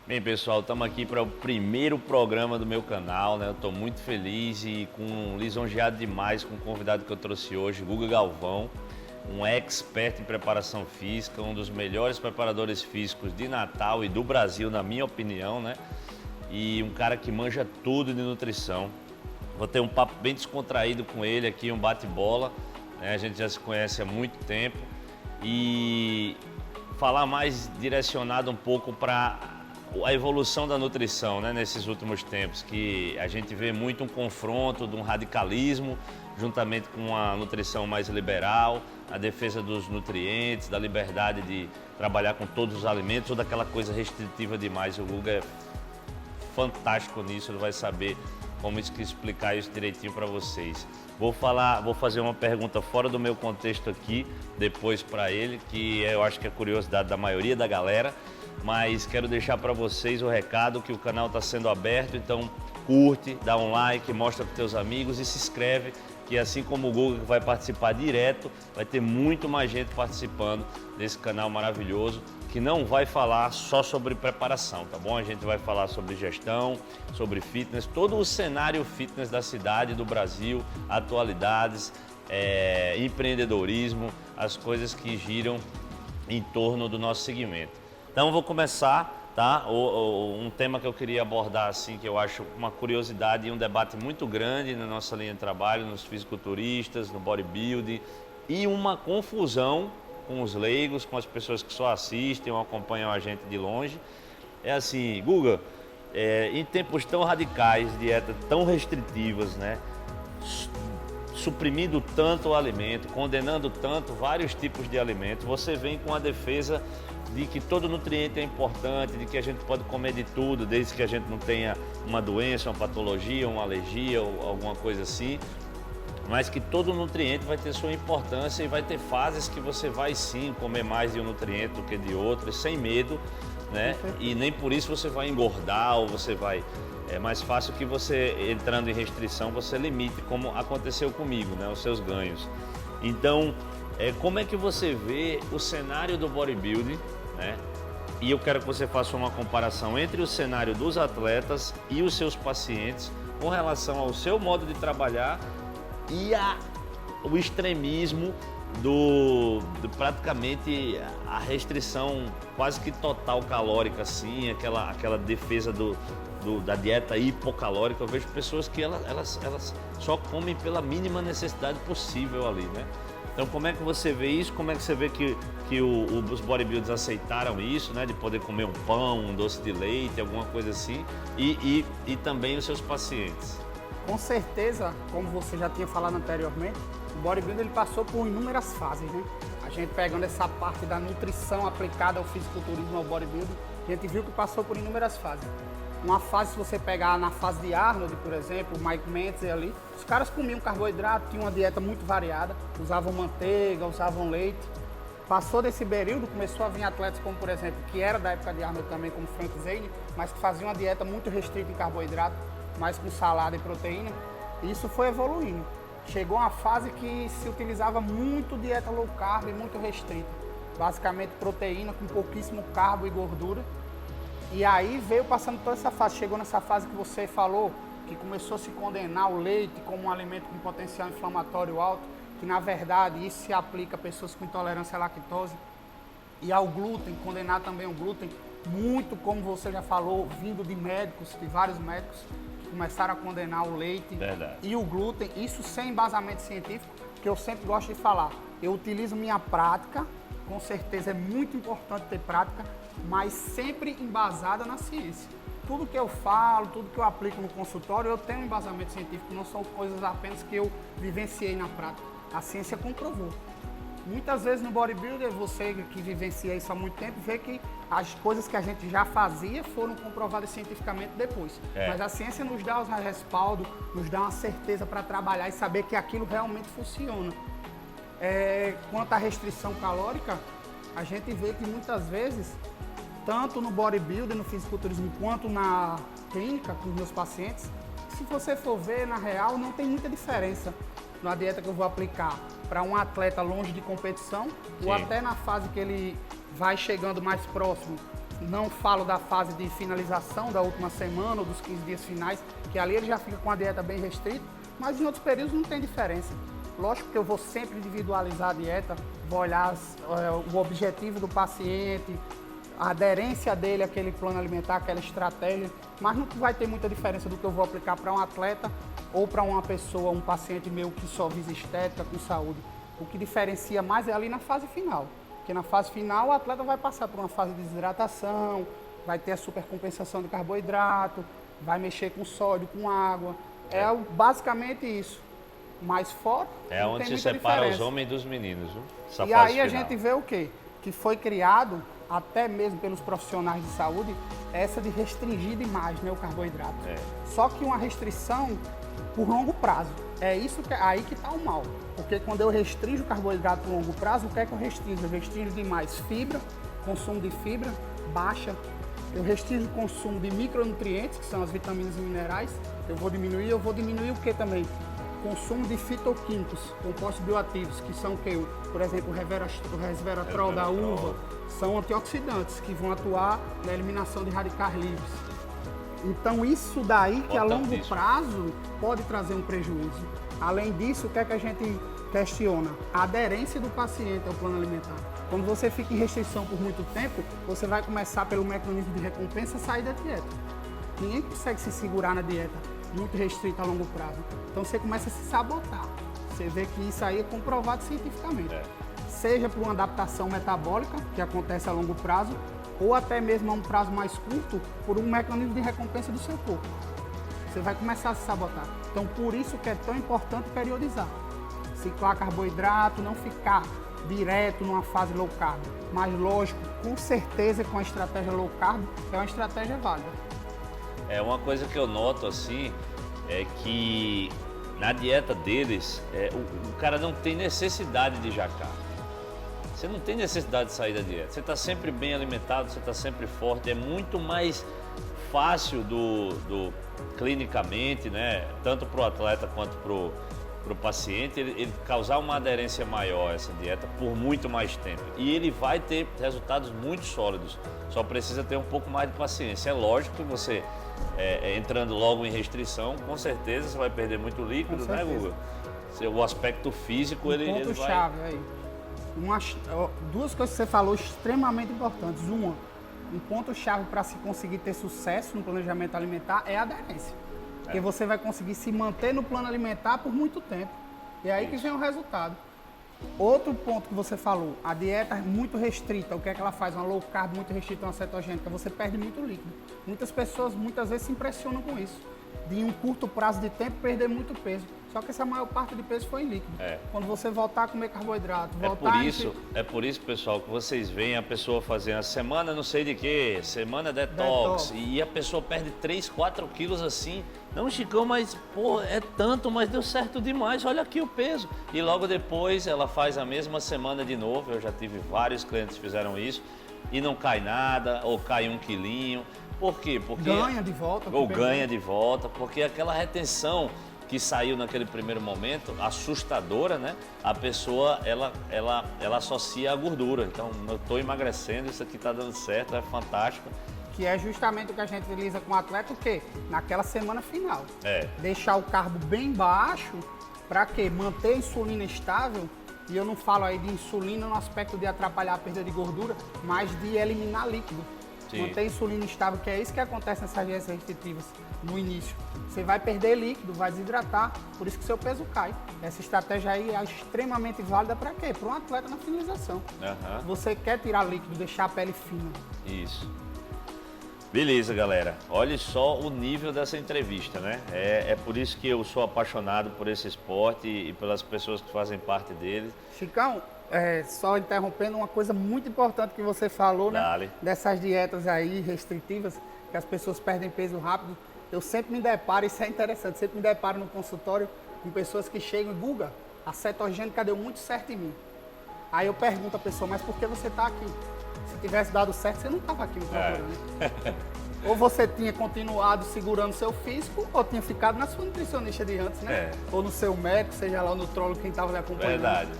Bem, pessoal, estamos aqui para o primeiro programa do meu canal, né? Eu estou muito feliz e lisonjeado demais com o convidado que eu trouxe hoje, Guga Galvão, um expert em preparação física, um dos melhores preparadores físicos de Natal e do Brasil, na minha opinião, né? E um cara que manja tudo de nutrição. Vou ter um papo bem descontraído com ele aqui, um bate-bola, né? A gente já se conhece há muito tempo e falar mais direcionado um pouco para a evolução da nutrição, né, nesses últimos tempos, que a gente vê muito um confronto de um radicalismo juntamente com uma nutrição mais liberal, a defesa dos nutrientes, da liberdade de trabalhar com todos os alimentos ou daquela coisa restritiva demais. O Guga é fantástico nisso, ele vai saber como explicar isso direitinho para vocês. Vou fazer uma pergunta fora do meu contexto aqui, depois para ele, que eu acho que é curiosidade da maioria da galera, mas quero deixar para vocês o recado que o canal está sendo aberto, então curte, dá um like, mostra para teus amigos e se inscreve, que assim como o Guga vai participar direto, vai ter muito mais gente participando desse canal maravilhoso, que não vai falar só sobre preparação, tá bom? A gente vai falar sobre gestão, sobre fitness, todo o cenário fitness da cidade, do Brasil, atualidades, empreendedorismo, as coisas que giram em torno do nosso segmento. Então vou começar, tá? Um tema que eu queria abordar, assim, que eu acho uma curiosidade e um debate muito grande na nossa linha de trabalho, nos fisiculturistas, no bodybuilding, e uma confusão com os leigos, com as pessoas que só assistem ou acompanham a gente de longe. É assim, Guga, em tempos tão radicais, dietas tão restritivas, né? Suprimindo tanto o alimento, condenando tanto vários tipos de alimentos, você vem com a defesa de que todo nutriente é importante, de que a gente pode comer de tudo, desde que a gente não tenha uma doença, uma patologia, uma alergia ou alguma coisa assim, mas que todo nutriente vai ter sua importância e vai ter fases que você vai sim comer mais de um nutriente do que de outro, sem medo, né? E nem por isso você vai engordar ou você vai... É mais fácil que você, entrando em restrição, você limite, como aconteceu comigo, né? Os seus ganhos. Então, como é que você vê o cenário do bodybuilding, né? E eu quero que você faça uma comparação entre o cenário dos atletas e os seus pacientes com relação ao seu modo de trabalhar e o extremismo do praticamente a restrição quase que total calórica, assim, aquela defesa da dieta hipocalórica. Eu vejo pessoas que elas só comem pela mínima necessidade possível ali, né? Então como é que você vê isso? Como é que você vê que os bodybuilders aceitaram isso, né? De poder comer um pão, um doce de leite, alguma coisa assim, e também os seus pacientes? Com certeza, como você já tinha falado anteriormente, o bodybuilding ele passou por inúmeras fases, né? A gente pegando essa parte da nutrição aplicada ao fisiculturismo, ao bodybuilding, a gente viu que passou por inúmeras fases. Uma fase, se você pegar na fase de Arnold, por exemplo, Mike Mentzer ali, os caras comiam carboidrato, tinham uma dieta muito variada, usavam manteiga, usavam leite. Passou desse período, começou a vir atletas como, por exemplo, que era da época de Arnold também, como Frank Zane, mas que faziam uma dieta muito restrita em carboidrato, mais com salada e proteína. E isso foi evoluindo. Chegou uma fase que se utilizava muito dieta low carb, muito restrita. Basicamente proteína com pouquíssimo carbo e gordura. E aí veio passando toda essa fase. Chegou nessa fase que você falou, que começou a se condenar o leite como um alimento com potencial inflamatório alto, que na verdade isso se aplica a pessoas com intolerância à lactose. E ao glúten, condenar também o glúten, muito como você já falou, vindo de médicos, de vários médicos, que começaram a condenar o leite. Verdade. E o glúten, isso sem embasamento científico, que eu sempre gosto de falar. Eu utilizo minha prática, com certeza é muito importante ter prática, mas sempre embasada na ciência. Tudo que eu falo, tudo que eu aplico no consultório, eu tenho um embasamento científico, não são coisas apenas que eu vivenciei na prática. A ciência comprovou. Muitas vezes no bodybuilder, você que vivencia isso há muito tempo, vê que as coisas que a gente já fazia foram comprovadas cientificamente depois. Mas a ciência nos dá os respaldo, nos dá uma certeza para trabalhar e saber que aquilo realmente funciona. Quanto à restrição calórica, a gente vê que muitas vezes, tanto no bodybuilding, no fisiculturismo, quanto na clínica com os meus pacientes, se você for ver, na real, não tem muita diferença na dieta que eu vou aplicar para um atleta longe de competição, ou até na fase que ele vai chegando mais próximo, Não falo da fase de finalização da última semana ou dos 15 dias finais, que ali ele já fica com a dieta bem restrita, mas em outros períodos não tem diferença. Lógico que eu vou sempre individualizar a dieta, vou olhar o objetivo do paciente, a aderência dele àquele plano alimentar, aquela estratégia, mas não vai ter muita diferença do que eu vou aplicar para um atleta ou para uma pessoa, um paciente meu que só visa estética com saúde. O que diferencia mais é ali na fase final, porque na fase final o atleta vai passar por uma fase de desidratação, vai ter a supercompensação de carboidrato, vai mexer com sódio, com água, basicamente isso. Mas fora, é onde se separa os homens dos meninos, viu? Essa e fase aí final. A gente vê o quê? Que foi criado, até mesmo pelos profissionais de saúde, essa de restringir demais, né, o carboidrato. Só que uma restrição por longo prazo. É isso que aí que está o mal. Porque quando eu restringo o carboidrato por longo prazo, o que é que eu restringo? Eu restringo demais fibra, consumo de fibra baixa. Eu restringo o consumo de micronutrientes, que são as vitaminas e minerais. Eu vou diminuir o que também? Consumo de fitoquímicos, compostos bioativos, que são o que? Por exemplo, o resveratrol da uva, são antioxidantes que vão atuar na eliminação de radicais livres. Então isso daí que a longo prazo pode trazer um prejuízo. Além disso, o que é que a gente questiona? A aderência do paciente ao plano alimentar. Quando você fica em restrição por muito tempo, você vai começar pelo mecanismo de recompensa a sair da dieta. Ninguém consegue se segurar na dieta muito restrita a longo prazo. Então você começa a se sabotar. Você vê que isso aí é comprovado cientificamente. Seja por uma adaptação metabólica, que acontece a longo prazo, ou até mesmo a um prazo mais curto, por um mecanismo de recompensa do seu corpo. Você vai começar a se sabotar. Então por isso que é tão importante periodizar. Ciclar carboidrato, não ficar direto numa fase low carb. Mas lógico, com certeza com a estratégia low carb é uma estratégia válida. Uma coisa que eu noto assim é que na dieta deles o cara não tem necessidade de jacar. Você não tem necessidade de sair da dieta. Você está sempre bem alimentado, você está sempre forte. É muito mais fácil clinicamente, né? Tanto para o atleta quanto para o paciente, ele causar uma aderência maior a essa dieta por muito mais tempo. E ele vai ter resultados muito sólidos. Só precisa ter um pouco mais de paciência. É lógico que você, entrando logo em restrição, com certeza você vai perder muito líquido, né, Guga? O aspecto físico, ele vai... Ponto-chave aí. Duas coisas que você falou extremamente importantes. Um ponto-chave para se conseguir ter sucesso no planejamento alimentar é a aderência. Porque você vai conseguir se manter no plano alimentar por muito tempo. E aí que vem o resultado. Outro ponto que você falou, a dieta muito restrita, o que é que ela faz? Uma low carb muito restrita, uma cetogênica, você perde muito líquido. Muitas pessoas muitas vezes se impressionam com isso. De em um curto prazo de tempo perder muito peso. Só que essa maior parte de peso foi em líquido. Quando você voltar a comer carboidrato, É por isso, pessoal, que vocês veem a pessoa fazendo a semana não sei de quê, semana detox, e a pessoa perde 3, 4 quilos assim. Não, Chicão, mas pô, é tanto, mas deu certo demais, olha aqui o peso. E logo depois ela faz a mesma semana de novo, eu já tive vários clientes que fizeram isso, e não cai nada, ou cai 1 quilinho. Por quê? Porque ganha de volta. Ou ganha de volta, porque aquela retenção que saiu naquele primeiro momento, assustadora, né? A pessoa, ela associa a gordura. Então, eu estou emagrecendo, isso aqui está dando certo, é fantástico. Que é justamente o que a gente utiliza com o atleta, o quê? Naquela semana final. Deixar o carbo bem baixo, para quê? Manter a insulina estável. E eu não falo aí de insulina no aspecto de atrapalhar a perda de gordura, mas de eliminar líquido. Manter a insulina estável, que é isso que acontece nessas dietas restritivas no início. Você vai perder líquido, vai desidratar, por isso que seu peso cai. Essa estratégia aí é extremamente válida para quê? Para um atleta na finalização. Você quer tirar líquido, deixar a pele fina. Isso. Beleza, galera. Olha só o nível dessa entrevista, né? É por isso que eu sou apaixonado por esse esporte e pelas pessoas que fazem parte dele. Chicão, só interrompendo, uma coisa muito importante que você falou, né? Dessas dietas aí restritivas, que as pessoas perdem peso rápido. Eu sempre me deparo, isso é interessante, sempre me deparo no consultório com pessoas que chegam e Guga, a cetogênica deu muito certo em mim. Aí eu pergunto à pessoa, mas por que você está aqui? Se tivesse dado certo, você não estava aqui me procurando. Ou você tinha continuado segurando seu físico, ou tinha ficado na sua nutricionista de antes, né? Ou no seu médico, seja lá o nutrólogo, quem estava lhe acompanhando. Verdade.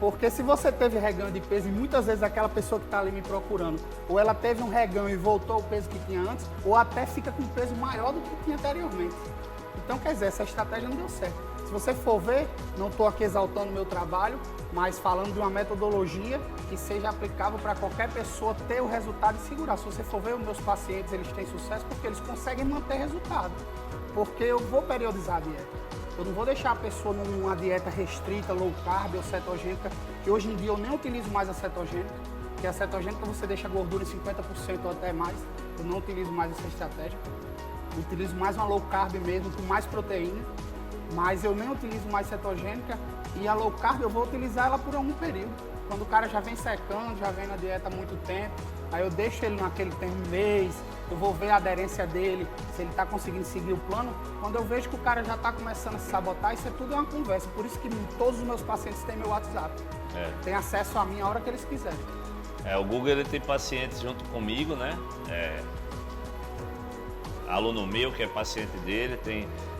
Porque se você teve reganho de peso, e muitas vezes aquela pessoa que está ali me procurando, ou ela teve um reganho e voltou ao peso que tinha antes, ou até fica com um peso maior do que tinha anteriormente. Então, quer dizer, essa estratégia não deu certo. Se você for ver, não estou aqui exaltando o meu trabalho, mas falando de uma metodologia que seja aplicável para qualquer pessoa ter o resultado e segurar. Se você for ver, os meus pacientes, eles têm sucesso porque eles conseguem manter resultado. Porque eu vou periodizar a dieta. Eu não vou deixar a pessoa numa dieta restrita, low carb ou cetogênica, que hoje em dia eu nem utilizo mais a cetogênica, porque a cetogênica você deixa a gordura em 50% ou até mais. Eu não utilizo mais essa estratégia. Eu utilizo mais uma low carb mesmo, com mais proteína, mas eu nem utilizo mais cetogênica, e a low carb eu vou utilizar ela por algum período. Quando o cara já vem secando, já vem na dieta há muito tempo, aí eu deixo ele naquele tempo mês, eu vou ver a aderência dele, se ele está conseguindo seguir o plano. Quando eu vejo que o cara já está começando a se sabotar, isso é tudo uma conversa. Por isso que todos os meus pacientes têm meu WhatsApp. Tem acesso a mim a hora que eles quiserem. O Guga, ele tem pacientes junto comigo, né? Aluno meu que é paciente dele,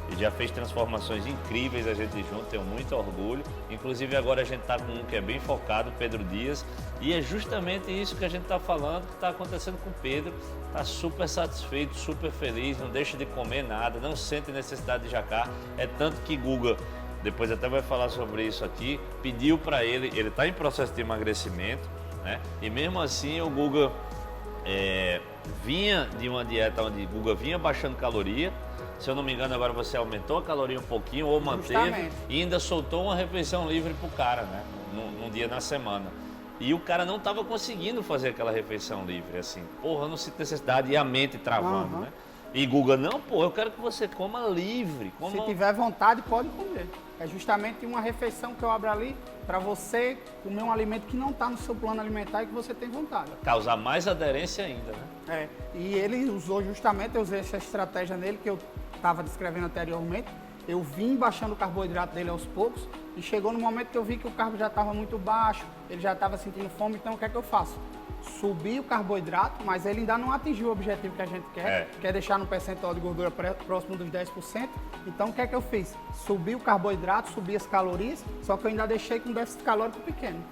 ele já fez transformações incríveis, a gente junto, tenho muito orgulho. Inclusive agora a gente está com um que é bem focado, Pedro Dias, e é justamente isso que a gente está falando, que está acontecendo com o Pedro. Está super satisfeito, super feliz, não deixa de comer nada, não sente necessidade de jacar. É tanto que Guga, depois até vai falar sobre isso aqui, pediu para ele está em processo de emagrecimento, né? E mesmo assim o Guga vinha de uma dieta onde Guga vinha baixando caloria. Se eu não me engano, agora você aumentou a caloria um pouquinho ou manteve. Justamente. E ainda soltou uma refeição livre pro cara, né? Num dia na semana. E o cara não estava conseguindo fazer aquela refeição livre, assim. Porra, eu não sinto necessidade, e a mente travando, né? E Guga, não, pô, eu quero que você coma livre. Se tiver vontade, pode comer. É justamente uma refeição que eu abro ali para você comer um alimento que não está no seu plano alimentar e que você tem vontade. Causar mais aderência ainda, né? E ele usou justamente, eu usei essa estratégia nele que eu estava descrevendo anteriormente. Eu vim baixando o carboidrato dele aos poucos e chegou no momento que eu vi que o carbo já estava muito baixo, ele já estava sentindo fome, então o que é que eu faço? Subi o carboidrato, mas ele ainda não atingiu o objetivo que a gente quer, que é deixar no percentual de gordura próximo dos 10%. Então o que é que eu fiz? Subi o carboidrato, subi as calorias, só que eu ainda deixei com déficit calórico pequeno.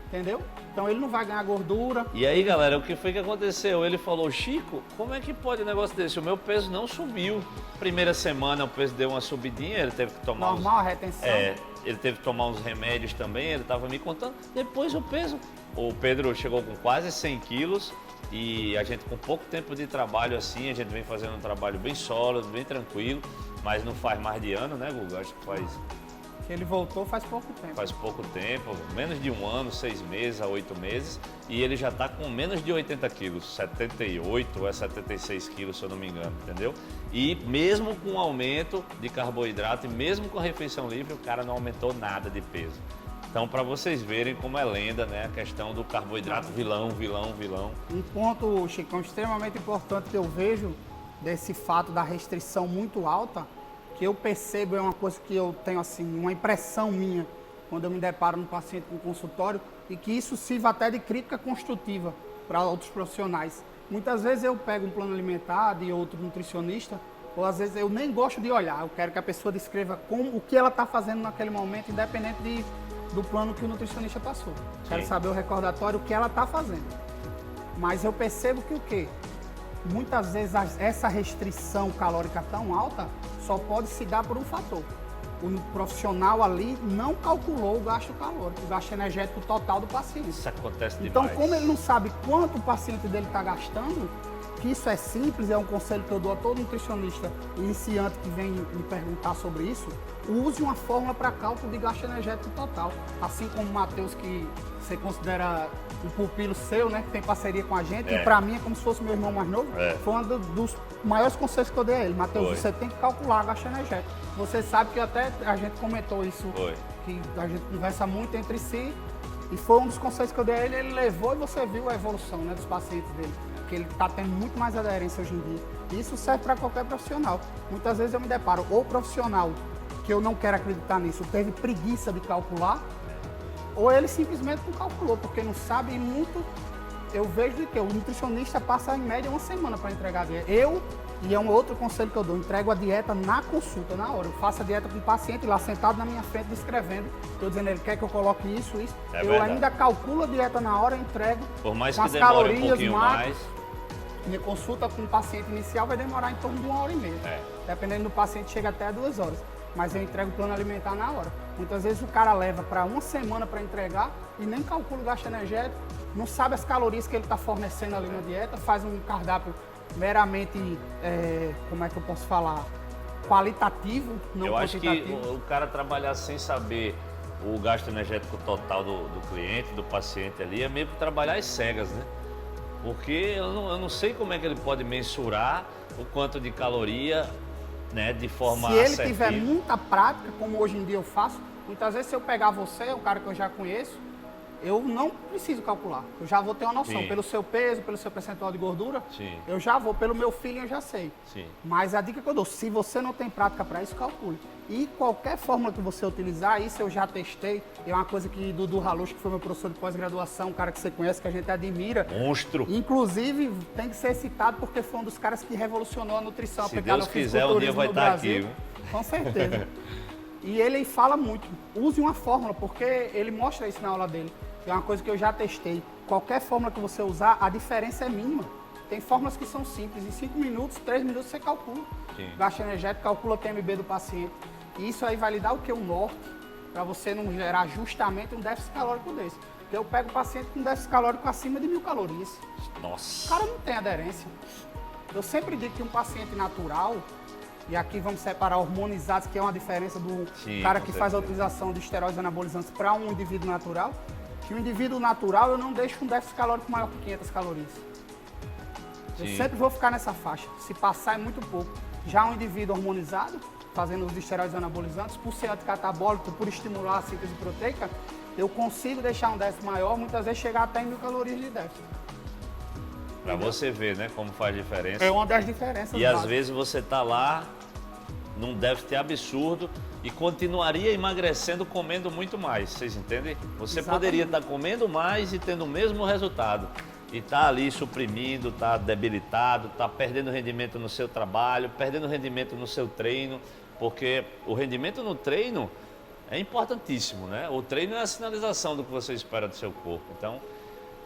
Entendeu? Então ele não vai ganhar gordura. E aí, galera, o que foi que aconteceu? Ele falou, Chico, como é que pode um negócio desse? O meu peso não subiu. Primeira semana o peso deu uma subidinha, ele teve que tomar normal, a retenção. Ele teve que tomar uns remédios também, ele estava me contando. Depois o peso. O Pedro chegou com quase 100 quilos e a gente com pouco tempo de trabalho assim, a gente vem fazendo um trabalho bem sólido, bem tranquilo, mas não faz mais de ano, né, Guga? Acho que faz... Ele voltou faz pouco tempo. Faz pouco tempo, menos de um ano, 6 meses a 8 meses, e ele já está com menos de 80 quilos, 78 ou 76 quilos, se eu não me engano, entendeu? E mesmo com o aumento de carboidrato e mesmo com a refeição livre, o cara não aumentou nada de peso. Então, para vocês verem como é lenda, né, a questão do carboidrato vilão. Um ponto, Chicão, extremamente importante que eu vejo desse fato da restrição muito alta, que eu percebo, é uma coisa que eu tenho assim, uma impressão minha, quando eu me deparo no paciente no consultório, e que isso sirva até de crítica construtiva para outros profissionais. Muitas vezes eu pego um plano alimentar de outro nutricionista, ou às vezes eu nem gosto de olhar, eu quero que a pessoa descreva o que ela está fazendo naquele momento, independente do plano que o nutricionista passou. Quero saber o recordatório, o que ela está fazendo. Mas eu percebo que o quê? Muitas vezes essa restrição calórica tão alta só pode se dar por um fator. O profissional ali não calculou o gasto calórico, o gasto energético total do paciente. Isso acontece demais. Então, como ele não sabe quanto o paciente dele está gastando, que isso é simples, é um conselho que eu dou a todo nutricionista iniciante que vem me perguntar sobre isso, use uma fórmula para cálculo de gasto energético total. Assim como o Matheus, que você considera um pupilo seu, né, que tem parceria com a gente, e para mim é como se fosse meu irmão mais novo, foi um dos maiores conselhos que eu dei a ele. Matheus, você tem que calcular gasto energético. Você sabe que até a gente comentou isso, que a gente conversa muito entre si, e foi um dos conselhos que eu dei a ele, ele levou e você viu a evolução, né, dos pacientes dele. Que ele está tendo muito mais aderência hoje em dia. Isso serve para qualquer profissional. Muitas vezes eu me deparo, ou profissional, que eu não quero acreditar nisso, teve preguiça de calcular, ou ele simplesmente não calculou, porque não sabe, e muito eu vejo que o nutricionista passa em média uma semana para entregar a dieta. E é um outro conselho que eu dou, entrego a dieta na consulta, na hora. Eu faço a dieta com o paciente lá sentado na minha frente, descrevendo. Estou dizendo, ele quer que eu coloque isso. É eu verdade. ainda calculo a dieta na hora, entrego. Por mais com que as demore calorias, um pouquinho macros. mais. Minha consulta com o paciente inicial vai demorar em torno de 1h30. Dependendo do paciente, chega até 2 horas. Mas eu entrego o plano alimentar na hora. Muitas vezes o cara leva para uma semana para entregar e nem calcula o gasto energético, não sabe as calorias que ele está fornecendo ali na dieta, faz um cardápio meramente, como é que eu posso falar, qualitativo, não Eu acho que quantitativo. o cara trabalhar sem saber o gasto energético total do cliente, do paciente ali, é meio que trabalhar às cegas, né? Porque eu não sei como é que ele pode mensurar o quanto de caloria, né, de forma Se ele assertiva. tiver muita prática, como hoje em dia eu faço, muitas vezes se eu pegar você, um cara que eu já conheço, eu não preciso calcular. Eu já vou ter uma noção. Sim. Pelo seu peso, pelo seu percentual de gordura, Sim. eu já vou. Pelo meu feeling, eu já sei. Sim. Mas a dica que eu dou, se você não tem prática para isso, calcule. E qualquer fórmula que você utilizar, isso eu já testei. É uma coisa que Dudu Halush, que foi meu professor de pós-graduação, um cara que você conhece, que a gente admira. Monstro. Inclusive, tem que ser citado porque foi um dos caras que revolucionou a nutrição Se aplicada Deus ao quiser, um dia fisiculturismo vai no estar Brasil. aqui, viu? Com certeza. E ele fala muito, use uma fórmula, porque ele mostra isso na aula dele. É uma coisa que eu já testei. Qualquer fórmula que você usar, a diferença é mínima. Tem fórmulas que são simples. Em 5 minutos, 3 minutos você calcula. Sim. Gasto energético, calcula o TMB do paciente. E isso aí vai lhe dar o que? O norte, para você não gerar justamente um déficit calórico desse. Porque eu pego o paciente com déficit calórico acima de 1000 calorias. O Nossa. cara não tem aderência. Eu sempre digo que um paciente natural, e aqui vamos separar hormonizados, que é uma diferença do Sim, cara com que faz a certeza. utilização de esteroides anabolizantes para um indivíduo natural, que o indivíduo natural eu não deixo um déficit calórico maior que 500 calorias. Eu Sim. sempre vou ficar nessa faixa. Se passar é muito pouco. Já um indivíduo hormonizado, fazendo uso de esteroides anabolizantes, por ser anticatabólico, por estimular a síntese proteica, eu consigo deixar um déficit maior, muitas vezes chegar até em 1000 calorias de déficit. Pra você ver, né, como faz diferença. É uma das diferenças. E às básicas. vezes você tá lá num déficit absurdo e continuaria emagrecendo comendo muito mais, vocês entendem? Você Exatamente. poderia estar comendo mais e tendo o mesmo resultado. E tá ali suprimindo, tá debilitado, tá perdendo rendimento no seu trabalho, perdendo rendimento no seu treino, porque o rendimento no treino é importantíssimo, né? O treino é a sinalização do que você espera do seu corpo. Então,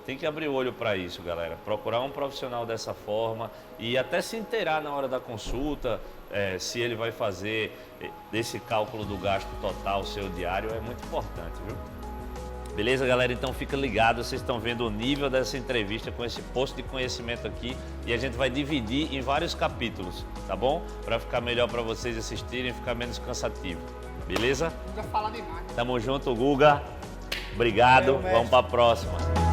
tem que abrir o olho para isso, galera. Procurar um profissional dessa forma e até se inteirar na hora da consulta, se ele vai fazer desse cálculo do gasto total seu diário, é muito importante, viu? Beleza, galera? Então fica ligado, vocês estão vendo o nível dessa entrevista com esse posto de conhecimento aqui e a gente vai dividir em vários capítulos, tá bom? Para ficar melhor para vocês assistirem e ficar menos cansativo. Beleza? Não precisa falar demais. Tamo junto, Guga. Obrigado. Valeu, mestre. Vamos para a próxima.